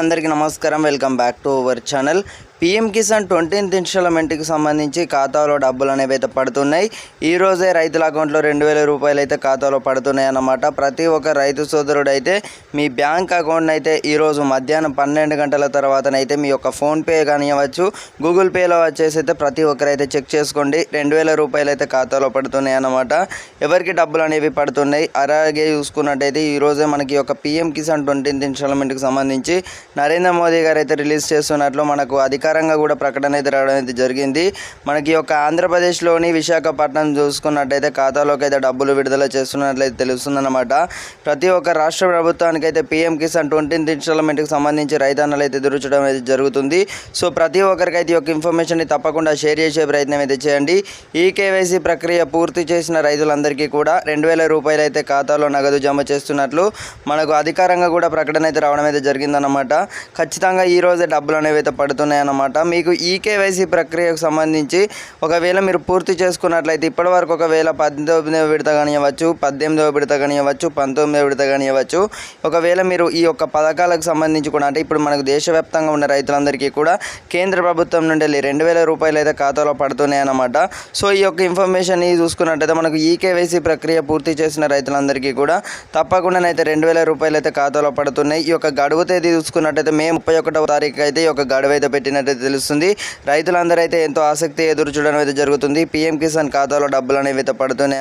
అందరికీ నమస్కారం. Welcome back to our channel. PM Kisan 20th ఇన్స్టాల్మెంట్కి సంబంధించి ఖాతాలో డబ్బులు అనేవి అయితే పడుతున్నాయి. ఈ రోజే రైతుల అకౌంట్లో 2,000 రూపాయలు అయితే ఖాతాలో పడుతున్నాయి అన్నమాట. ప్రతి ఒక్క రైతు సోదరుడు అయితే మీ బ్యాంక్ అకౌంట్ అయితే ఈరోజు మధ్యాహ్నం 12 గంటల తర్వాతనైతే మీ యొక్క ఫోన్పే కానివ్వచ్చు, గూగుల్ పేలో వచ్చేసి అయితే ప్రతి ఒక్కరైతే చెక్ చేసుకోండి. 2,000 రూపాయలు అయితే ఖాతాలో పడుతున్నాయి అన్నమాట. ఎవరికి డబ్బులు అనేవి పడుతున్నాయి. అలాగే చూసుకున్నట్టయితే ఈరోజే మనకి యొక్క పీఎం కిసాన్ 20th ఇన్స్టాల్మెంట్కి సంబంధించి నరేంద్ర మోదీ గారు అయితే రిలీజ్ చేస్తున్నట్లు మనకు అధికారంగా కూడా ప్రకటన అయితే రావడం అయితే జరిగింది. మనకి యొక్క ఆంధ్రప్రదేశ్లోని విశాఖపట్నం చూసుకున్నట్టయితే ఖాతాలోకి అయితే డబ్బులు విడుదల చేస్తున్నట్లయితే తెలుస్తుందన్నమాట. ప్రతి ఒక్క రాష్ట్ర ప్రభుత్వానికి అయితే పీఎం కిసాన్ 20th ఇన్స్టాల్మెంట్కి సంబంధించి రైతన్నలు అయితే ఎదురుచడం అయితే జరుగుతుంది. సో ప్రతి ఒక్కరికైతే ఈ యొక్క ఇన్ఫర్మేషన్ని తప్పకుండా షేర్ చేసే ప్రయత్నం అయితే చేయండి. ఈ కేవైసీ ప్రక్రియ పూర్తి చేసిన రైతులందరికీ కూడా 2,000 రూపాయలు అయితే ఖాతాలో నగదు జమ చేస్తున్నట్లు మనకు అధికారంగా కూడా ప్రకటన అయితే రావడం అయితే జరిగిందన్నమాట. ఖచ్చితంగా ఈ రోజే డబ్బులు అనేవి అయితే పడుతున్నాయన్నమాట. మీకు ఈ కేవైసీ ప్రక్రియకు సంబంధించి ఒకవేళ మీరు పూర్తి చేసుకున్నట్లయితే ఇప్పటివరకు ఒకవేళ 19వ విడత కానివ్వచ్చు, 18వ విడత కానివ్వచ్చు, 19వ విడత కానివ్వచ్చు, ఒకవేళ మీరు ఈ యొక్క పథకాలకు సంబంధించి కూడా అంటే ఇప్పుడు మనకు దేశవ్యాప్తంగా ఉన్న రైతులందరికీ కూడా కేంద్ర ప్రభుత్వం నుండి 2,000 రూపాయలు అయితే ఖాతాలో పడుతున్నాయన్నమాట. సో ఈ యొక్క ఇన్ఫర్మేషన్ని చూసుకున్నట్టయితే మనకు ఈ కేవైసీ ప్రక్రియ పూర్తి చేసిన రైతులందరికీ కూడా తప్పకుండానైతే 2,000 రూపాయలు అయితే ఖాతాలో పడుతున్నాయి. ఈ యొక్క గడువు తేదీ చూసుకున్నట్టయితే మే 31వ తారీఖు అయితే ఈ యొక్క గడువు అయితే పెట్టినట్టయితే తెలుస్తుంది. రైతులందరూ అయితే ఎంతో ఆసక్తి ఎదురు చూడడం అయితే జరుగుతుంది. పీఎం కిసాన్ ఖాతాలో డబ్బులు అనేవి అయితే పడుతున్నాయి.